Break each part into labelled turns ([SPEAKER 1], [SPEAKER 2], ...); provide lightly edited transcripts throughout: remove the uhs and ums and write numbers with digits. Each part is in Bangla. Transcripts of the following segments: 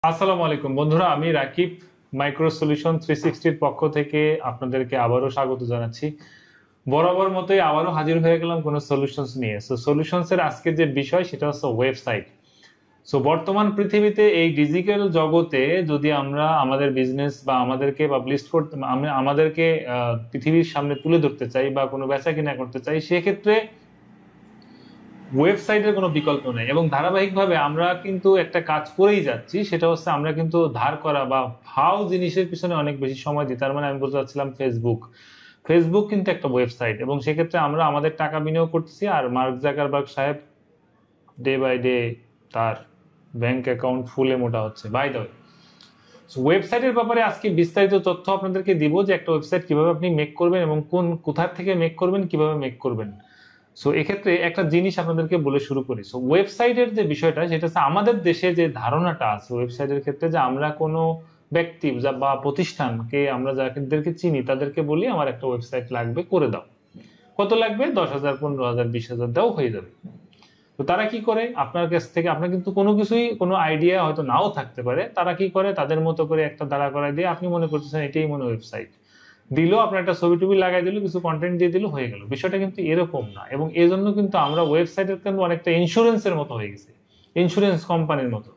[SPEAKER 1] আসসালামু আলাইকুম বন্ধুরা, আমি রাকিব মাইক্রো সলিউশন 360 পক্ষ থেকে আপনাদেরকে আবারও স্বাগত জানাচ্ছি। বরাবর মতোই আবারও হাজির হয়ে গেলাম কোনো সলিউশনস নিয়ে। সলিউশনস এর আজকে যে বিষয় সেটা হচ্ছে ওয়েবসাইট। বর্তমান পৃথিবীতে এই ডিজিটাল জগতে যদি আমরা আমাদের বিজনেস বা আমাদেরকে পাবলিশ করতে আমাদেরকে পৃথিবীর সামনে তুলে ধরতে চাই বা কোনো বেচা কিনা করতে চাই, সেক্ষেত্রে ওয়েবসাইটের কোনো বিকল্প নেই। এবং ধারাবাহিকভাবে আমরা কিন্তু একটা কাজ করেই যাচ্ছি, সেটা হচ্ছে আমরা কিন্তু ধার করা বা ভাও জিনিসের পিছনে অনেক বেশি সময় দিই। তার মানে আমি বলতে চাচ্ছিলাম ফেসবুক কিন্তু একটা ওয়েবসাইট, এবং সেক্ষেত্রে আমরা আমাদের টাকা বিনিয়োগ করতেছি। আর মার্ক জাকারবার্গ সাহেব ডে বাই ডে তার ব্যাংক অ্যাকাউন্ট ফুলে মোটা হচ্ছে। বাই দ্য ওয়ে, ওয়েবসাইটের ব্যাপারে আজকে বিস্তারিত তথ্য আপনাদেরকে দিব যে একটা ওয়েবসাইট কিভাবে আপনি মেক করবেন এবং কোথা থেকে মেক করবেন, কিভাবে মেক করবেন। এক্ষেত্রে একটা জিনিস আপনাদেরকে বলে শুরু করি। ওয়েবসাইটের যে বিষয়টা, সেটা হচ্ছে আমাদের দেশে যে ধারণাটা আছে ওয়েবসাইটের ক্ষেত্রে, যে আমরা কোনো ব্যক্তি বা প্রতিষ্ঠানকে আমরা যাদেরকে চিনি তাদেরকে বলি আমার একটা ওয়েবসাইট লাগবে, করে দাও। কত লাগবে? 10,000, 15,000, 20,000 দাও, হয়ে যাবে। তো তারা কি করে, আপনার কাছ থেকে আপনার কিন্তু কোনো আইডিয়া হয়তো নাও থাকতে পারে, তারা কি করে তাদের মতো করে একটা দাঁড়া করায় দিয়ে আপনি মনে করতেছেন এটাই মনে ওয়েবসাইট দিল, আপনার একটা ছবি টবি লাগাই দিল, কিছু কন্টেন্ট দিয়ে দিল, হয়ে গেল। বিষয়টা কিন্তু এরকম না। এবং এই জন্য কিন্তু আমরা ওয়েবসাইটের কিন্তু অনেকটা ইন্স্যুরেন্সের মতো হয়ে গেছে, ইন্স্যুরেন্স কোম্পানির মতো।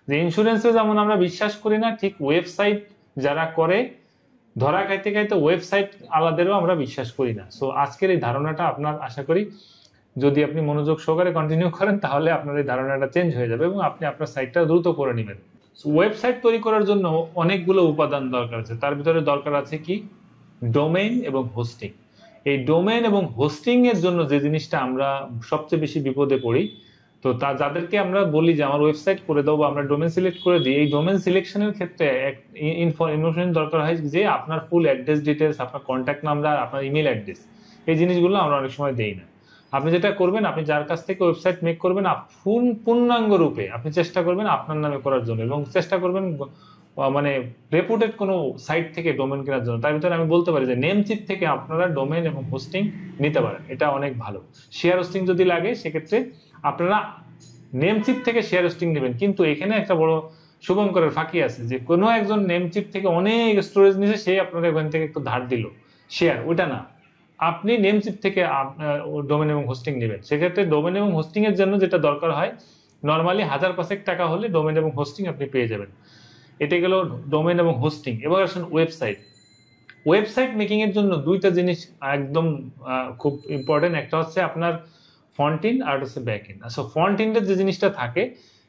[SPEAKER 1] যে ইন্স্যুরেন্সে যেমন আমরা বিশ্বাস করি না, ঠিক ওয়েবসাইট যারা করে ধরা খাইতে খাইতে ওয়েবসাইট আলাদেরও আমরা বিশ্বাস করি না। আজকের এই ধারণাটা আপনার, আশা করি যদি আপনি মনোযোগ সহকারে কন্টিনিউ করেন তাহলে আপনার এই ধারণাটা চেঞ্জ হয়ে যাবে এবং আপনি আপনার সাইটটা দ্রুত করে নেবেন। ওয়েবসাইট তৈরি করার জন্য অনেকগুলো উপাদান দরকার আছে। তার ভিতরে দরকার আছে কি? ডোমেইন এবং হোস্টিং। এই ডোমেইন এবং হোস্টিং এর জন্য যে জিনিসটা আমরা সবচেয়ে বেশি বিপদে পড়ি, তো যাদেরকে আমরা বলি যে আমার ওয়েবসাইট করে দাও বা আমরা ডোমেইন সিলেক্ট করে দিই, এই ডোমেইন সিলেকশনের ক্ষেত্রে ইনফরমেশন দরকার হয় যে আপনার ফুল অ্যাড্রেস ডিটেলস, আপনার কন্ট্যাক্ট নাম্বার, আপনার ইমেল অ্যাড্রেস। এই জিনিসগুলো আমরা অনেক সময় দেই না। আপনি যেটা করবেন, আপনি যার কাছ থেকে ওয়েবসাইট মেক করবেন পূর্ণাঙ্গ রূপে আপনি চেষ্টা করবেন আপনার নামে করার জন্য, এবং চেষ্টা করবেন মানে রেপুটেড কোনো সাইট থেকে ডোমেন কেনার জন্য। তার ভিতরে আমি বলতে পারি যে নেমচিপ থেকে আপনারা ডোমেন এবং হোস্টিং নিতে পারেন, এটা অনেক ভালো। শেয়ার হোস্টিং যদি লাগে সেক্ষেত্রে আপনারা নেমচিপ থেকে শেয়ার হোস্টিং নেবেন, কিন্তু এখানে একটা বড় শুভঙ্করের ফাঁকি আছে, যে কোনো একজন নেমচিপ থেকে অনেক স্টোরেজ নিছে, সে আপনারা ওখান থেকে একটু ধার দিল শেয়ার, ওটা না। আপনি নেমচিপ থেকে ডোমেন এবং হোস্টিং নেবেন। সেক্ষেত্রে ডোমেন এবং হোস্টিং এর জন্য যেটা দরকার হয়, নর্মালি 1,000 টাকা হলে ডোমেন এবং হোস্টিং আপনি পেয়ে যাবেন। এটা গেল ডোমেন এবং হোস্টিং। এবার আসুন ওয়েবসাইট মেকিং এর জন্য দুইটা জিনিস একদম খুব ইম্পর্টেন্ট। একটা হচ্ছে আপনার ফ্রন্ট এন্ড, আর হচ্ছে ব্যাক এন্ড। ফ্রন্ট এন্ডের যে জিনিসটা থাকে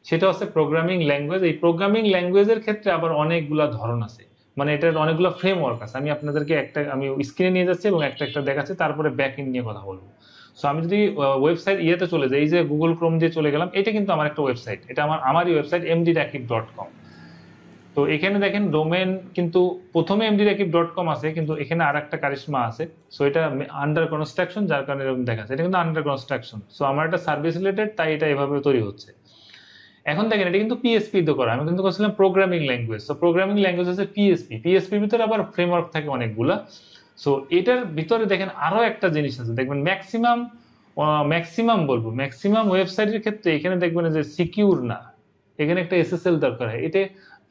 [SPEAKER 1] সেটা হচ্ছে প্রোগ্রামিং ল্যাঙ্গুয়েজ। এই প্রোগ্রামিং ল্যাঙ্গুয়েজের ক্ষেত্রে আবার অনেকগুলা ধরন আছে, মানে এটার অনেকগুলো ফ্রেমওয়ার্ক আছে। আমি আপনাদেরকে আমি স্ক্রিনে নিয়ে যাচ্ছি এবং একটা একটা দেখাচ্ছি, তারপরে ব্যাক এন্ড নিয়ে কথা বলবো। আমি যদি ওয়েবসাইট ইয়েতে চলে যাই, এই যে গুগল ক্রোম দিয়ে চলে গেলাম, এটা কিন্তু আমার একটা ওয়েবসাইট, এটা আমারই ওয়েবসাইট mdrakib.com। তো এখানে দেখেন ডোমেন কিন্তু প্রথমে mdrakib.com আছে, কিন্তু এখানে আর একটা কারিশমা আছে। এটা আন্ডার কনস্ট্রাকশন, যার কারণে এরকম দেখাচ্ছে, এটা কিন্তু আন্ডার কনস্ট্রাকশন। আমার একটা সার্ভিস রিলেটেড, তাই এটা এভাবে তৈরি হচ্ছে। এখন দেখেন এটা কিন্তু পিএসপি তে করা, আমি কিন্তু করছিলাম প্রোগ্রামিং ল্যাঙ্গুয়েজ। প্রোগ্রামিং ল্যাঙ্গুয়েজ হচ্ছে পিএসপির ভিতরে আবার ফ্রেমওয়ার্ক থাকে অনেকগুলা। এটার ভিতরে দেখেন আরো একটা জিনিস আছে, দেখবেন ম্যাক্সিমাম ওয়েবসাইটের ক্ষেত্রে এখানে দেখবেন যে সিকিউর না, এখানে একটা এসএসএল দরকার হয়। এটা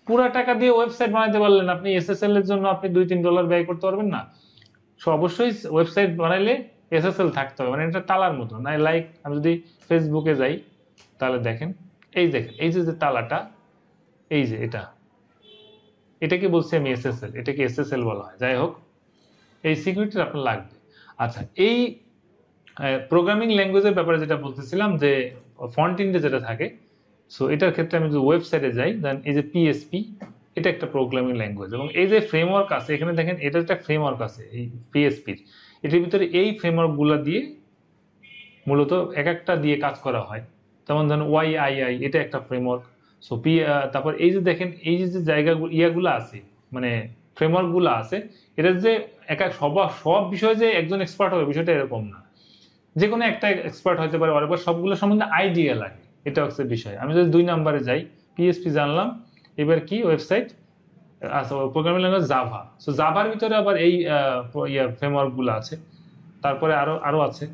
[SPEAKER 1] পুরা টাকা দিয়ে ওয়েবসাইট বানাইতে পারলেন, আপনি এসএসএল এর জন্য আপনি $2-3 ব্যয় করতে পারবেন না। অবশ্যই ওয়েবসাইট বানাইলে এসএসএল থাকতে হবে, মানে এটা তালার মতো না। লাইক আমি যদি ফেসবুকে যাই, তাহলে দেখেন এই যে তালাটা, এই যে এটাকে বলছি আমি এসএসএল, এটাকে এসএসএল বলা হয়। যাই হোক, এই সিকিউরিটি আপনার লাগবে। আচ্ছা, এই প্রোগ্রামিং ল্যাঙ্গুয়েজের ব্যাপারে যেটা বলতেছিলাম, যে ফ্রন্ট এন্ডে যেটা থাকে, এটার ক্ষেত্রে আমি যদি ওয়েবসাইটে যাই, দেন এই যে পিএসপি, এটা একটা প্রোগ্রামিং ল্যাঙ্গুয়েজ। এবং এই যে ফ্রেমওয়ার্ক আছে এখানে দেখেন, এটা একটা ফ্রেমওয়ার্ক আছে এই পিএসপির। এটার ভিতরে এই ফ্রেমওয়ার্ক গুলা দিয়ে মূলত এক একটা দিয়ে কাজ করা হয়। যেমন ধরেন ওয়াইআইআই, এটা একটা ফ্রেমওয়ার্ক। তারপর এই যে দেখেন, এই যে জায়গাগুলো ইয়াগুলো আছে, মানে ফ্রেমওয়ার্ক গুলো আছে, এটা যে সব বিষয়ে যে একজন এক্সপার্ট হবে বিষয়টা এরকম না, যে কোনো একটা এক্সপার্ট হতে পারে, অনেকবার সবগুলো সম্বন্ধে আইডিয়া লাগে, এটা হচ্ছে বিষয়। আমি যদি 2 নম্বরে যাই, পিএসপি জানলাম, এবার কি ওয়েবসাইট, আচ্ছা প্রোগ্রামিং ল্যাঙ্গুয়েজ জাভা। জাভার ভিতরে আবার এই ফ্রেমওয়ার্ক গুলো আছে। তারপরে আরো আছে,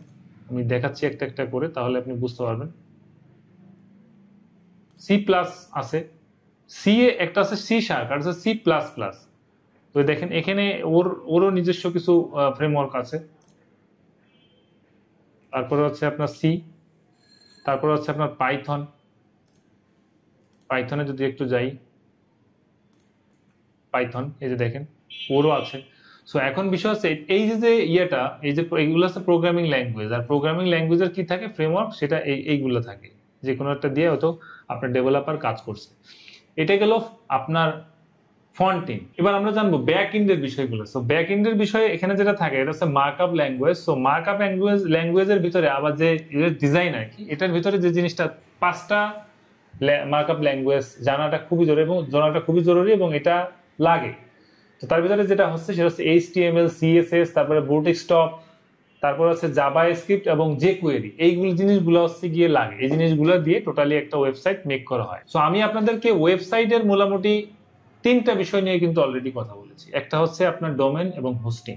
[SPEAKER 1] আমি দেখাচ্ছি একটা একটা করে, তাহলে আপনি বুঝতে পারবেন। সি প্লাস আছে, সি একটা আছে সি শার্প আর আছে সি প্লাস প্লাস। তো দেখেন এখানে ওরও নিজস্ব কিছু ফ্রেমওয়ার্ক আছে। তারপরে হচ্ছে আপনার সি, তারপরে হচ্ছে আপনার পাইথন। পাইথনে যদি একটু যাই, পাইথন এই যে দেখেন ওরও আছে। সো এখন বিষয় হচ্ছে এই যে ইয়েটা, এই যে এইগুলো আছে প্রোগ্রামিং ল্যাঙ্গুয়েজ, আর প্রোগ্রামিং ল্যাঙ্গুয়েজের কি থাকে ফ্রেমওয়ার্ক, সেটা এইগুলো থাকে, যে কোনো একটা দিয়ে হয়তো আপনার ডেভেলপার কাজ করছে। এটা গেল আপনার ফ্রন্ট এন্ড। এবার আমরা জানবো ব্যাক এন্ডের বিষয়গুলো। সো ব্যাক এন্ডের বিষয়ে এখানে যেটা থাকে এটা হচ্ছে মার্কআপ ল্যাঙ্গুয়েজ। সো মার্কআপ ল্যাঙ্গুয়েজের ভিতরে আবার যে ডিজাইন আর কি, এটার ভিতরে যে জিনিসটা 5টা মার্কআপ ল্যাঙ্গুয়েজ জানাটা খুবই জরুরি এবং এটা লাগে। তো তার ভিতরে যেটা হচ্ছে সেটা হচ্ছে HTML, CSS, তারপরে বুটস্ট্র্যাপ, তারপর হচ্ছে জাভাস্ক্রিপ্ট এবং jQuery। এইগুলো জিনিসগুলো হচ্ছে গিয়ে লাগে। এই জিনিসগুলো দিয়ে টোটালি একটা ওয়েবসাইট মেক করা হয়। সো আমি আপনাদেরকে ওয়েবসাইটের মোটামুটি 3টা বিষয় নিয়ে কিন্তু অলরেডি কথা বলেছি। একটা হচ্ছে আপনার ডোমেন এবং হোস্টিং,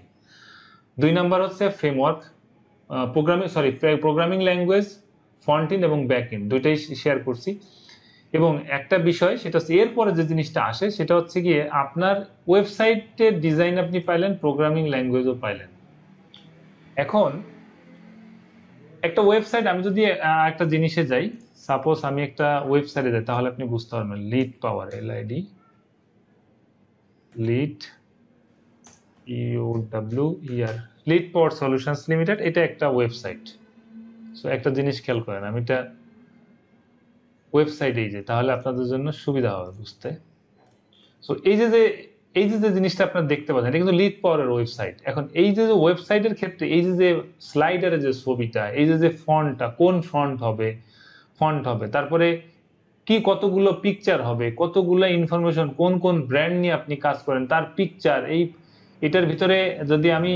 [SPEAKER 1] 2 নাম্বার হচ্ছে framework, programming language, front end এবং ব্যাক এন্ড, দুইটাই শেয়ার করছি। এবং একটা বিষয় সেটা হচ্ছে এরপরে যে জিনিসটা আসে সেটা হচ্ছে গিয়ে আপনার ওয়েবসাইটের ডিজাইন আপনি পাইলেন, প্রোগ্রামিং ল্যাঙ্গুয়েজও পাইলেন। এখন একটা ওয়েবসাইট, আমি যদি একটা জিনিসে যাই, সাপোজ আমি একটা ওয়েবসাইটে যাই, তাহলে আপনি বুঝতে পারবেন লিড পাওয়ার, LID, লিড POWER, লিড পাওয়ার সলিউশনস লিমিটেড, এটা একটা ওয়েবসাইট। সো একটা জিনিস খেয়াল করেন, আমি এটা ওয়েবসাইটে যে, তাহলে আপনাদের জন্য সুবিধা হবে বুঝতে। সো এই যে জিনিসটা আপনারা দেখতে পাচ্ছেন, এটা কিন্তু লিড পাওয়ারের ওয়েবসাইট। এখন এই যে ওয়েবসাইটের ক্ষেত্রে এই যে স্লাইডারের যে ছবিটা, এই যে ফন্টটা, কোন ফন্ট হবে, তারপরে কি কতগুলো পিকচার হবে, কতগুলো ইনফরমেশন, কোন কোন ব্র্যান্ড নিয়ে আপনি কাজ করেন তার পিকচার, এটার ভিতরে যদি আমি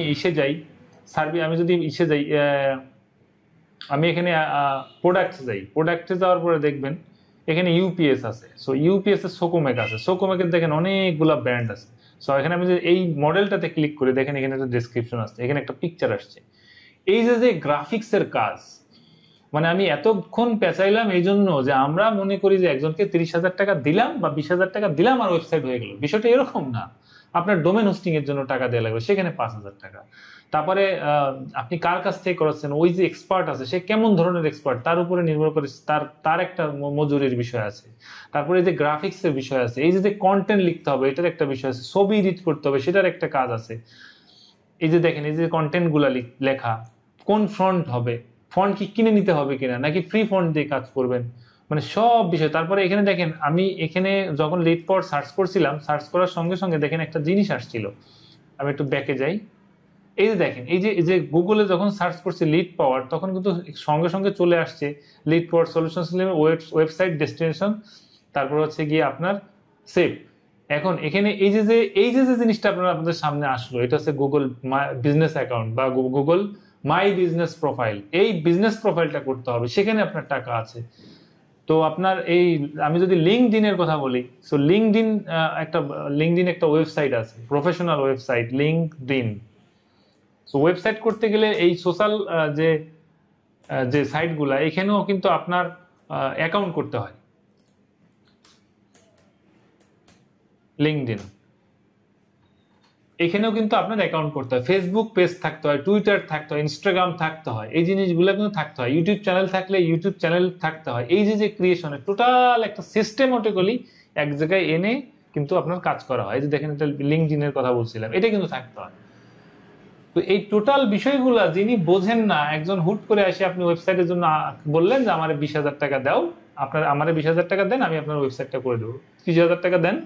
[SPEAKER 1] আমি এখানে প্রোডাক্টে যাওয়ার পরে দেখবেন এখানে ইউপিএস আছে। সো ইউপিএস এর সোকোমেক আছে, সোকোমেকের দেখেন অনেকগুলা ব্র্যান্ড আছে। সো এখানে আমি যে এই মডেলটাতে ক্লিক করি, দেখেন এখানে একটা ডেসক্রিপশন আসছে, এখানে একটা পিকচার আসছে। এই যে গ্রাফিক্স এর কাজ, মানে আমি এতক্ষণ পেঁচাইলাম এই জন্য যে আমরা মনে করি যে একজনকে 30,000 টাকা দিলাম বা 20,000 টাকা দিলাম আর ওয়েবসাইট হয়ে গেল। বিষয়টা এরকম না। আপনার ডোমেন হোস্টিং এর জন্য টাকা দেওয়া লাগবে, সেখানে 5,000 টাকা। তারপরে আপনি কার কাছ থেকে করাচ্ছেন, ওই যে এক্সপার্ট আছে সে কেমন ধরনের এক্সপার্ট, তার উপরে নির্ভর করে তার একটা মজুরির বিষয় আছে। তারপরে এই যে গ্রাফিক্স এর বিষয় আছে, এই যে কন্টেন্ট লিখতে হবে এটার একটা বিষয় আছে, ছবি এডিট করতে হবে সেটার একটা কাজ আছে। এই যে দেখেন এই যে কন্টেন্ট গুলা লেখা, কোন ফন্ট হবে, ফন্ট কি কিনে নিতে হবে কিনা, নাকি ফ্রি ফন্ট দিয়ে কাজ করবেন, মানে সব বিষয়। তারপরে এখানে দেখেন আমি এখানে যখন লিড পাওয়ার সার্চ করছিলাম, সার্চ করার সঙ্গে সঙ্গে দেখেন একটা জিনিস আসছিল। আমি একটু ব্যাকে যাই, এই যে দেখেন এই যে গুগলে যখন সার্চ করছি লিড পাওয়ার, তখন কিন্তু সঙ্গে সঙ্গে চলে আসছে লিড পাওয়ার সলিউশনস ওয়েবসাইট ডেস্টিনেশন, তারপর হচ্ছে গিয়ে আপনার সেভ। এখন এখানে এই যে জিনিসটা আপনাদের সামনে আসলো, এটা হচ্ছে গুগল বিজনেস অ্যাকাউন্ট বা গুগল মাই বিজনেস প্রোফাইল। এই বিজনেস প্রোফাইলটা করতে হবে, সেখানে আপনার টাকা আছে। তো আপনার আমি যদি লিঙ্কডইন এর কথা বলি, সো লিঙ্কডইন একটা ওয়েবসাইট আছে, professional website LinkedIn. So website করতে গেলে এই সোশ্যাল যে সাইটগুলা, এখানেও কিন্তু আপনার অ্যাকাউন্ট করতে হয়। লিঙ্কডইন এখানেও কিন্তু আপনার অ্যাকাউন্ট করতে হয়, ফেসবুক পেজ থাকতে হয়, টুইটার থাকতে হয়, ইনস্টাগ্রাম থাকতে হয়, এই জিনিসগুলো কিন্তু থাকতে হয়, ইউটিউব চ্যানেল থাকলে ইউটিউব চ্যানেল থাকতে হয়। এই যে ক্রিয়েশনের টোটাল একটা সিস্টেমেটিক্যালি এক জায়গায় এনে কিন্তু আপনার কাজ করা হয়। এই যে দেখেন এটা লিঙ্কডইনের কথা বলছিলাম, এটা কিন্তু থাকতে হয়। তো এই টোটাল বিষয়গুলা যিনি বোঝেন না, একজন হুট করে এসে আপনি ওয়েবসাইটের জন্য বললেন যে আমার 20,000 টাকা দাও, আমার 20,000 টাকা দেন, আমি আপনার ওয়েবসাইটটা করে দেবো, 30,000 টাকা দেন,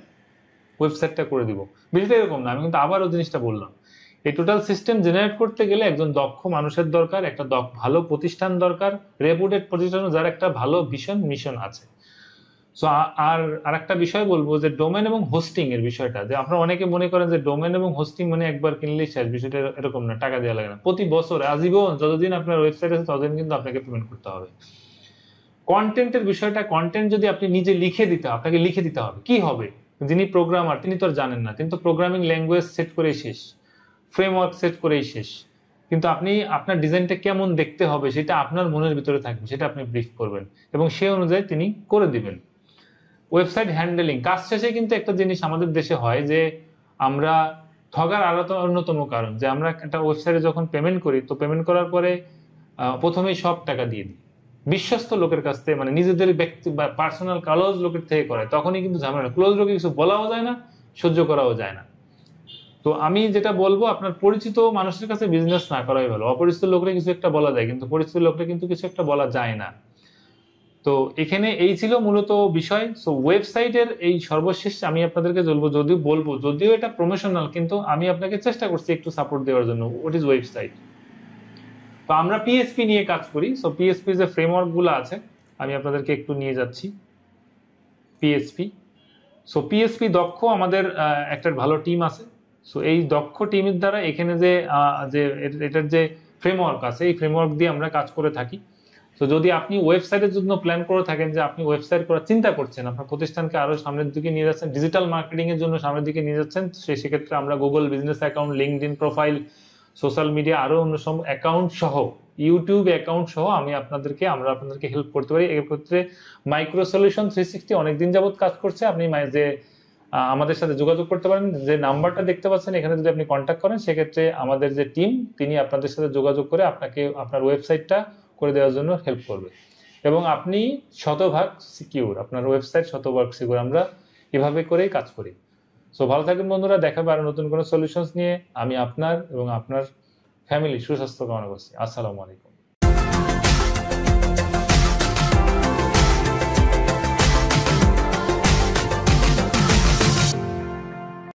[SPEAKER 1] ওয়েবসাইটটা করে দিব। বিষয়টা এরকম না। আমি কিন্তু আবারও জিনিসটা বললাম, এই টোটাল সিস্টেম জেনারেট করতে গেলে একজন দক্ষ মানুষের দরকার, একটা ভালো প্রতিষ্ঠান দরকার, রেপুটেড প্রতিষ্ঠান যার একটা ভালো মিশন আছে। সো আর একটা বিষয় বলবো যে ডোমেন এবং হোস্টিং এর বিষয়টা, যে আপনারা অনেকে মনে করেন যে ডোমেন এবং হোস্টিং মানে একবার কিনলেই শেষ, বিষয়টা এরকম না, টাকা দেওয়া লাগে না। প্রতি বছর আজীবন যতদিন আপনার ওয়েবসাইট আছে ততদিন কিন্তু আপনাকে পেমেন্ট করতে হবে। কন্টেন্টের বিষয়টা, কন্টেন্ট যদি আপনি নিজে আপনাকে লিখে দিতে হবে। কি হবে, যিনি প্রোগ্রামার তিনি তো আর জানেন না, কিন্তু প্রোগ্রামিং ল্যাঙ্গুয়েজ সেট করেই শেষ, ফ্রেমওয়ার্ক সেট করেই শেষ, কিন্তু আপনি আপনার ডিজাইনটা কেমন দেখতে হবে সেটা আপনার মনের ভিতরে থাকবে, সেটা আপনি ব্রিফ করবেন এবং সেই অনুযায়ী তিনি করে দিবেন। ওয়েবসাইট হ্যান্ডেলিং, কাজ শেষে কিন্তু একটা জিনিস আমাদের দেশে হয় যে আমরা ঠগার আরো অন্যতম কারণ যে আমরা একটা ওয়েবসাইটে যখন পেমেন্ট করি, তো পেমেন্ট করার পরে প্রথমেই সব টাকা দিয়ে দিই বিশ্বস্ত লোকের কাছ থেকে, মানে নিজেদের ব্যক্তি বা পার্সোনাল ক্লোজ লোকের থেকে করে, তখনই কিন্তু ঝামেলা। ক্লোজ লোকে কিছু বলাও যায় না, সহ্য করাও যায় না। তো আমি যেটা বলবো, আপনার পরিচিত মানুষের কাছে বিজনেস না করাই ভালো। অপরিচিত লোকরা কিছু একটা বলা যায়, কিন্তু পরিচিত লোকরা কিন্তু কিছু একটা বলা যায় না। তো এখানে এই ছিল মূলত বিষয়। সো ওয়েবসাইটের এই সর্বশেষ আমি আপনাদেরকে যদিও এটা প্রমোশনাল, কিন্তু আমি আপনাকে চেষ্টা করছি একটু সাপোর্ট দেওয়ার জন্য। What is website? তো আমরা পিএসপি নিয়ে কাজ করি। সো পিএসপি যে ফ্রেমওয়ার্ক গুলো আছে, আমি আপনাদেরকে একটু নিয়ে যাচ্ছি। পিএসপি, সো পিএসপি দক্ষ আমাদের একটা ভালো টিম আছে। সো এই দক্ষ টিমের দ্বারা এখানে যে এটার যে ফ্রেমওয়ার্ক আছে, এই ফ্রেমওয়ার্ক দিয়ে আমরা কাজ করে থাকি। তো যদি আপনি ওয়েবসাইটের জন্য প্ল্যান করে থাকেন, যে আপনি ওয়েবসাইট করার চিন্তা করছেন, আপনার প্রতিষ্ঠানকে আরো সামনের দিকে নিয়ে যাচ্ছেন, ডিজিটাল মার্কেটিং এর জন্য সামনের দিকে নিয়ে যাচ্ছেন, সেক্ষেত্রে আমরা Google business account, LinkedIn profile, social media আরো অন্য সব অ্যাকাউন্ট সহ, ইউটিউব অ্যাকাউন্ট সহ আমরা আপনাদেরকে হেল্প করতে পারি। এর ক্ষেত্রে মাইক্রো সলিউশন 360 অনেকদিন যাবত কাজ করছে। আপনি যে আমাদের সাথে যোগাযোগ করতে পারেন, যে নাম্বারটা দেখতে পাচ্ছেন এখানে, যদি আপনি কন্ট্যাক্ট করেন, সেক্ষেত্রে আমাদের যে টিম, তিনি আপনাদের সাথে যোগাযোগ করে আপনাকে আপনার ওয়েবসাইটটা করে দেওয়ার জন্য হেল্প করবে, এবং আপনি শতভাগ সিকিউর, আপনার ওয়েবসাইট শতভাগ সিকিউর। আমরা এভাবে করেই কাজ করি। সো ভালো থাকবেন বন্ধুরা, দেখাবে আরো নতুন কোনো সলিউশনস নিয়ে। আমি আপনার এবং আপনার ফ্যামিলি সুস্বাস্থ্য কামনা করছি। আসসালামু আলাইকুম।